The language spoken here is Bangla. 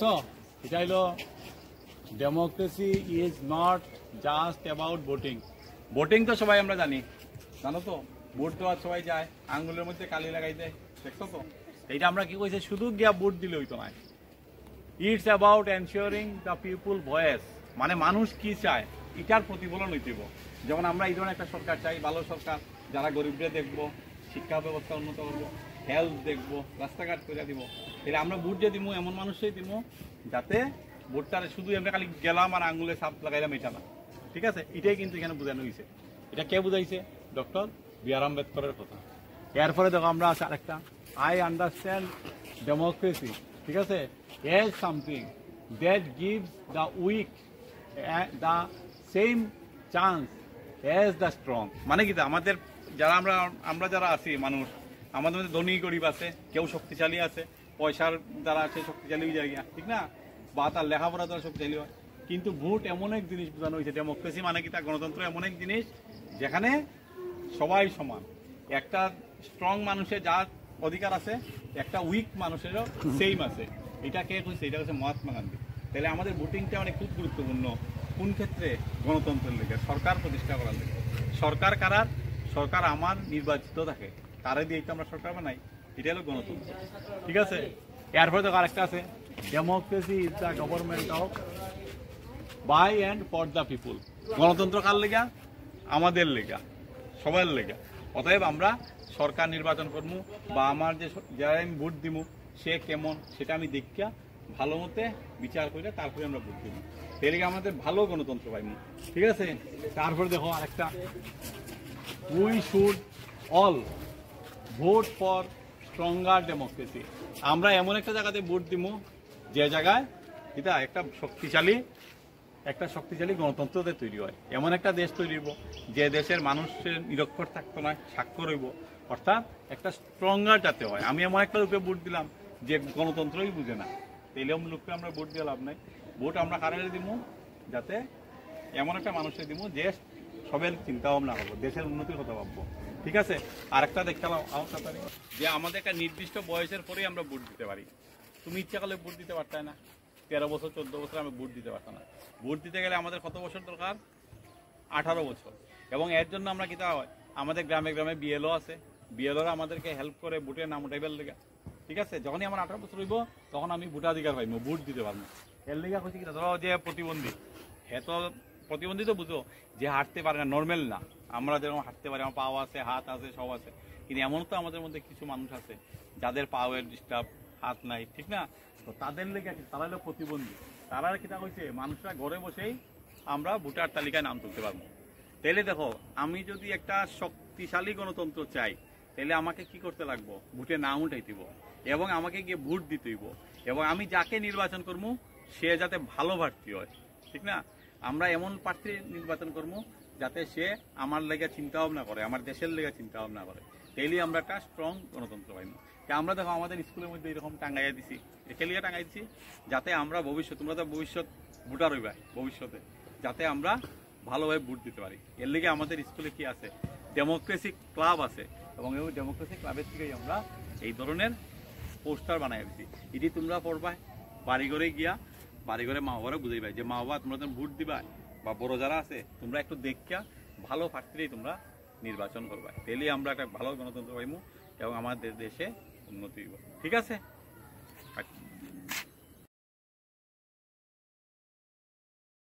তো এটা হলো democracy is not just about voting. Voting তো সবাই আমরা জানি, জানো তো, ভোট দেওয়ার সবাই যায়, আঙ্গুলের মধ্যে কালি লাগাই দেয়, দেখছো তো। এইটা আমরা কি কইছে, শুধু গিয়া ভোট দিলে হইতো না। It's about ensuring the people voice, মানে মানুষ কি চায় এটার প্রতিফলন হইতেব। যেমন আমরা এই ধরনের একটা সরকার চাই, ভালো সরকার, যারা গরিবদের দেখবো, শিক্ষা ব্যবস্থা উন্নত করবো, হেলথ দেখবো, রাস্তাঘাট করে দিব। তাহলে আমরা ভোট যে দিব এমন মানুষই দিব যাতে ভোটটা শুধু আমরা খালি গেলাম আর আঙুলে ছাপ লাগাইলাম এটা না। ঠিক আছে, এটাই কিন্তু এখানে বোঝানো হয়েছে। এটা কে বুঝাইছে? ডক্টর বি আর আম্বেদকরের কথা। এরপরে দেখো আমরা আছে আরেকটা, আই আন্ডারস্ট্যান্ড ডেমোক্রেসি, ঠিক আছে, as something that gives the weak the same chance as the strong। মানে কি, আমাদের যারা আমরা যারা আছি মানুষ, আমাদের মধ্যে ধনী গরিব আছে, কেউ শক্তিশালী আছে, পয়সার দ্বারা আছে শক্তিশালী জায়গা, ঠিক না, বা তার লেখাপড়া দ্বারা শক্তিশালী হয়। কিন্তু ভোট এমন এক জিনিস বোঝানো হয়েছে, ডেমোক্রেসি মানে কি, তা গণতন্ত্র এমন এক জিনিস যেখানে সবাই সমান। একটা স্ট্রং মানুষের যা অধিকার আছে, একটা উইক মানুষেরও সেম আছে। এটা কে কইছে? এটা হচ্ছে মহাত্মা গান্ধী। তাহলে আমাদের ভোটিংটা মানে খুব গুরুত্বপূর্ণ। কোন ক্ষেত্রে? গণতন্ত্রের লেগে, সরকার প্রতিষ্ঠা করার লেগে। সরকার কারার? সরকার আমার নির্বাচিত থাকে, তারে দিয়ে তো আমরা সরকার বানাই, এটা হলো গণতন্ত্র। ঠিক আছে, এরপরে তো আরেকটা আছে, democracy is the government of by and for the people. গণতন্ত্র কার লেগা? আমাদের লেগা, সবার লেগা। অতএব আমরা সরকার নির্বাচন করবো, বা আমার যে যারা আমি ভোট দিব সে কেমন সেটা আমি দেখিয়া ভালো মতে বিচার করে তারপরে আমরা ভোট দিব। তাহলে আমাদের ভালো গণতন্ত্র পাইব। ঠিক আছে, তারপরে দেখো আরেকটা, we should all vote for stronger democracy. আমরা এমন একটা জায়গাতে ভোট দিব যে জায়গায় এটা একটা শক্তিশালী গণতন্ত্র তৈরি হয়। এমন একটা দেশ তৈরি হইব যে দেশের মানুষের নিরক্ষর থাকতো না, স্বাক্ষর হইব, অর্থাৎ একটা স্ট্রঙ্গার যাতে হয়। আমি এমন একটা লোকে ভোট দিলাম যে গণতন্ত্রই বুঝে না, তাইলে লোককে আমরা ভোট দিয়ে লাভ নাই। ভোট আমরা কারে দিব? যাতে এমন একটা মানুষের দিব যে সবের চিন্তা ভাবনা করবো, দেশের উন্নতির কথা ভাববো। ঠিক আছে, আরেকটা দেখতে যে আমাদের একটা নির্দিষ্ট বয়সের পরেই আমরা ভোট দিতে পারি। তুমি ইচ্ছা করলে ভোট দিতে পারতাম না, 13 বছর 14 বছর আমি ভোট দিতে পারতাম না। ভোট দিতে গেলে আমাদের কত বছর দরকার? 18 বছর। এবং এর জন্য আমরা কি হয়, আমাদের গ্রামে গ্রামে বিএলও আছে, বিএলওরা আমাদেরকে হেল্প করে ভোটের নাম উঠাইবার লেগে। ঠিক আছে, যখনই আমার 18 বছর হইব তখন আমি ভোটাধিকার পাইব, ভোট দিতে পারবো। এর লেগে হচ্ছে কি, ধরো যে প্রতিবন্ধী, তো প্রতিবন্ধী তো বুঝো যে হাঁটতে পারে না, নর্মাল না। আমরা যেরকম হাঁটতে পারি, আমার পাও আছে, হাত আছে, সব আছে। কিন্তু এমন তো আমাদের মধ্যে কিছু মানুষ আছে যাদের পাওয়ের ডিস্টার্ব, হাত নাই, ঠিক না, তো তাদের লেগে তারা হলো প্রতিবন্ধী। তারা কিনা হয়েছে, মানুষরা ঘরে বসেই আমরা ভোটার তালিকায় নাম তুলতে পারবো। তাহলে দেখো, আমি যদি একটা শক্তিশালী গণতন্ত্র চাই, তাহলে আমাকে কি করতে লাগবো? ভোটে নাম উঠাইতে হইব, এবং আমাকে গিয়ে ভোট দিতে হইব, এবং আমি যাকে নির্বাচন করবো সে যাতে ভালো প্রার্থী হয়। ঠিক না, আমরা এমন প্রার্থী নির্বাচন করবো যাতে সে আমার লেগে চিন্তা ভাবনা করে, আমার দেশের লেগে চিন্তা ভাবনা করে। তাইলে আমরা একটা স্ট্রং গণতন্ত্র পাইব। আমরা দেখো আমাদের স্কুলের মধ্যে এরকম টাঙ্গাইয়া দিছি, খেলিয়া টাঙ্গাই দিছি, যাতে আমরা ভবিষ্যৎ, তোমরা তো ভবিষ্যৎ ভোটার হইবা ভবিষ্যতে, যাতে আমরা ভালোভাবে ভোট দিতে পারি। এর লেগে আমাদের স্কুলে কি আছে? ডেমোক্রেসি ক্লাব আছে, এবং এই ডেমোক্রেসি ক্লাবের থেকেই আমরা এই ধরনের পোস্টার বানাই দিচ্ছি। এটি তোমরা পড়বা, বাড়ি ঘরে গিয়া বাড়ি ঘরে মা বাবারা বুঝাইবা যে মা বাবা তোমরা ভোট দিবা, বা বড় যারা আছে তোমরা একটু দেখা ভালো প্রার্থীরাই তোমরা নির্বাচন করবা। তাহলে আমরা একটা ভালো গণতন্ত্র পাইব এবং আমাদের দেশে উন্নতি হইব। ঠিক আছে।